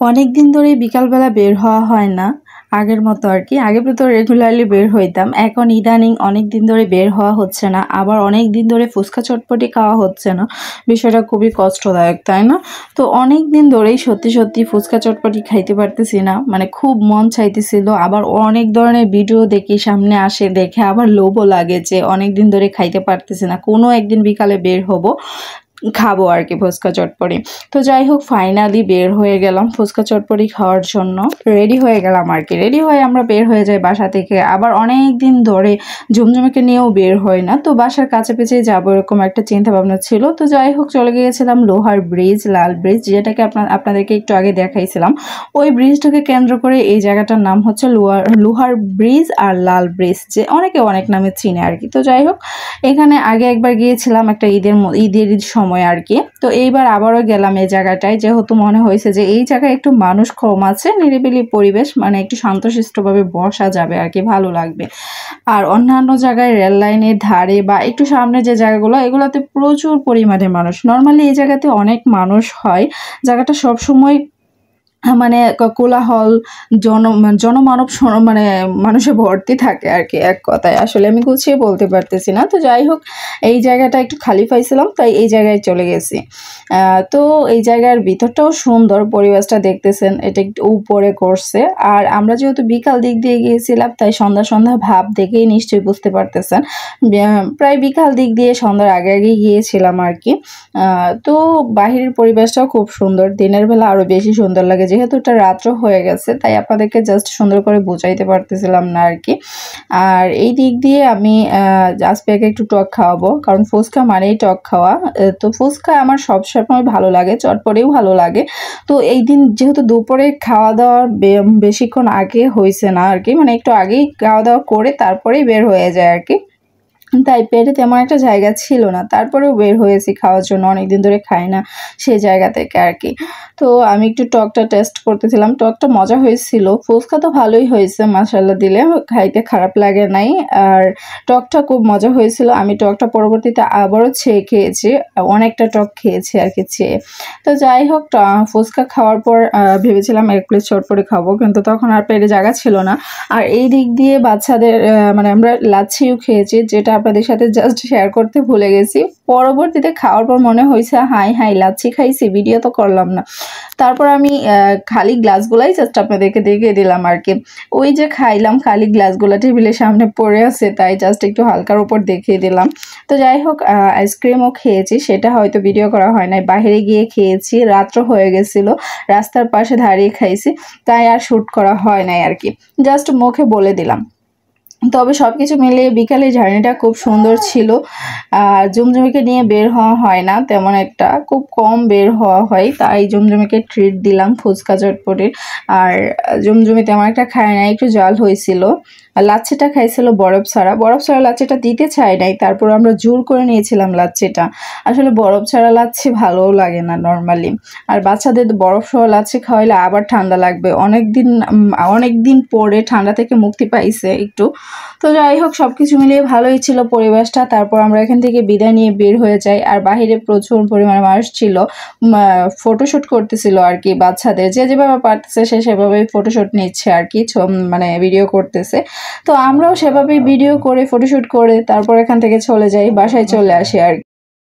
অনেকদিন ধরেই বিকালবেলা বের হওয়া হয় না আগের মতো আর কি। আগে তো রেগুলারলি বের হইতাম, এখন ইদানিং অনেক দিন ধরে বের হওয়া হচ্ছে না। আবার অনেক দিন ধরে ফুচকা চটপটি খাওয়া হচ্ছে না, বিষয়টা খুবই কষ্টদায়ক, তাই না? তো অনেক দিন ধরেই সত্যি সত্যি ফুচকা চটপটি খাইতে পারতেছি না, মানে খুব মন চাইতেছিল। আবার অনেক ধরনের ভিডিও দেখি, সামনে আসে, দেখে আবার লোভও লাগে যে অনেক দিন ধরে খাইতে পারতেছি না, কোনো একদিন বিকালে বের হব, খাবো আর কি ফুচকা চটপটি। তো যাই হোক, ফাইনালি বের হয়ে গেলাম ফুচকা চটপটি খাওয়ার জন্য। রেডি হয়ে গেলাম আর কি। রেডি হয়ে আমরা বের হয়ে যাই বাসা থেকে। আবার অনেক দিন ধরে ঝুমঝুমিকে নিয়েও বের হয় না, তো বাসার কাছে পিছে যাবো এরকম একটা চিন্তা ভাবনা ছিল। তো যাই হোক, চলে গিয়েছিলাম লোহার ব্রিজ, লাল ব্রিজ, যেটাকে আপনাদেরকে একটু আগে দেখাইছিলাম। ওই ব্রিজটাকে কেন্দ্র করে এই জায়গাটার নাম হচ্ছে লোহার ব্রিজ আর লাল ব্রিজ, যে অনেকে অনেক নামে চিনে আর কি। তো যাই হোক, এখানে আগে একবার গিয়েছিলাম একটা ঈদের সময় আর কি। তো এইবার আবারও গেলাম এই জায়গাটায়, যেহেতু মনে হয়েছে যে এই জায়গায় একটু মানুষ কম আছে, নিরিবিলি পরিবেশ, মানে একটু শান্তশিষ্টভাবে বসা যাবে আর কি, ভালো লাগবে। আর অন্যান্য জায়গায় রেল লাইনের ধারে বা একটু সামনে যে জায়গাগুলো, এগুলোতে প্রচুর পরিমাণে মানুষ। নর্মালি এই জায়গাতে অনেক মানুষ হয়, জায়গাটা সবসময় মানে কোলাহল, জনমানব মানে মানুষে ভর্তি থাকে আর কি। এক কথায় আসলে আমি গুছিয়ে বলতে পারতেছি না। তো যাই হোক, এই জায়গাটা একটু খালি পাইছিলাম, তাই এই জায়গায় চলে গেছি। তো এই জায়গার ভিতরটাও সুন্দর, পরিবেশটা দেখতেছেন, এটা একটু উপরে করছে। আর আমরা যেহেতু বিকাল দিক দিয়ে গিয়েছিলাম, তাই সন্ধ্যা সন্ধ্যা ভাব দেখেই নিশ্চয়ই বুঝতে পারতেছেন, প্রায় বিকাল দিক দিয়ে সন্ধ্যার আগে আগে গিয়েছিলাম আর কি। তো বাহিরের পরিবেশটাও খুব সুন্দর, দিনের বেলা আরো বেশি সুন্দর লাগে, যেহেতু এটা রাত্র হয়ে গেছে, তাই আপনাদেরকে জাস্ট সুন্দর করে বোঝাইতে পারতেছিলাম না আর কি। আর এই দিক দিয়ে আমি আজকে একটু টক খাওয়াবো, কারণ ফুচকা মানেই টক খাওয়া। তো ফুচকা আমার সব সময় ভালো লাগে, চটপটেও ভালো লাগে। তো এই দিন যেহেতু দুপুরে খাওয়া দাওয়ার বেশিক্ষণ আগে হয়েছে না আর কি, মানে একটু আগেই খাওয়া দাওয়া করে তারপরেই বের হয়ে যায় আর কি, তাই পেটে তেমন একটা জায়গা ছিল না, তারপরেও বের হয়েছি খাওয়ার জন্য, অনেকদিন ধরে খাই না সেই জায়গা থেকে আর কি। তো আমি একটু টকটা টেস্ট করতেছিলাম, টকটা মজা হয়েছিল। ফুচকা তো ভালোই হয়েছে মাশাআল্লাহ, দিলে খাইতে খারাপ লাগে নাই। আর টকটা খুব মজা হয়েছিল। আমি টকটা পরবর্তীতে আবারও ছেয়ে খেয়েছি, অনেকটা টক খেয়েছি আর কি ছেয়ে। তো যাই হোক, ফুচকা খাওয়ার পর ভেবেছিলাম এক প্লেট চটপটি খাবো, কিন্তু তখন আর পেটে জায়গা ছিল না। আর এই দিক দিয়ে বাচ্চাদের মানে আমরা লাচ্ছিও খেয়েছি, যেটা আপনাদের সাথে জাস্ট শেয়ার করতে ভুলে গেছি। পরবর্তীতে খাওয়ার পর মনে হয়েছে হাই হাই লাচ্ছি খাইছি, ভিডিও তো করলাম না। তারপর আমি খালি গ্লাসগুলাই জাস্ট আপনাদেরকে দেখিয়ে দিলাম আর কি। ওই যে খাইলাম, খালি গ্লাসগুলা টেবিলের সামনে পড়ে আছে, তাই জাস্ট একটু হালকার উপর দেখিয়ে দিলাম। তো যাই হোক, আইসক্রিমও খেয়েছি, সেটা হয়তো ভিডিও করা হয় নাই, বাইরে গিয়ে খেয়েছি, রাত্র হয়ে গেছিল, রাস্তার পাশে দাঁড়িয়ে খাইছি, তাই আর শ্যুট করা হয় নাই আর কি, জাস্ট মুখে বলে দিলাম। তবে সবকিছু মিলিয়ে বিকালে জার্নিটা খুব সুন্দর ছিল। আর জমজমিকে নিয়ে বের হওয়া হয় না তেমন একটা, খুব কম বের হওয়া হয়, তাই জমজমিকে ট্রিট দিলাম ফুচকা চটপটির। আর জমজমি তেমন একটা খায় না, একটু জাল হয়েছিল। আর লাচ্ছিটা খাইছিল বরফ ছাড়া লাচ্ছিটা দিতে চাই নাই, তারপর আমরা জোর করে নিয়েছিলাম লাচ্ছিটা। আসলে বরফ ছাড়া লাচ্ছি ভালোও লাগে না নর্মালি। আর বাচ্চাদের বরফ সহ লাচ্ছি খাওয়াইলে আবার ঠান্ডা লাগবে, অনেক দিন পরে ঠান্ডা থেকে মুক্তি পাইছে একটু। তো যাই হোক, সবকিছু মিলিয়ে ভালোই ছিল পরিবেশটা। তারপর আমরা এখান থেকে বিদায় নিয়ে বের হয়ে যাই। আর বাহিরে প্রচুর পরিমাণে মানুষ ছিল, ফটোশুট করতেছিল আর কি, বাচ্চাদের যে যেভাবে পারতেছে সে সেভাবেই ফটোশুট নিচ্ছে আর কি, মানে ভিডিও করতেছে। তো আমরাও সেভাবেই ভিডিও করে ফটোশুট করে তারপর এখান থেকে চলে যাই, বাসায় চলে আসি আর কি।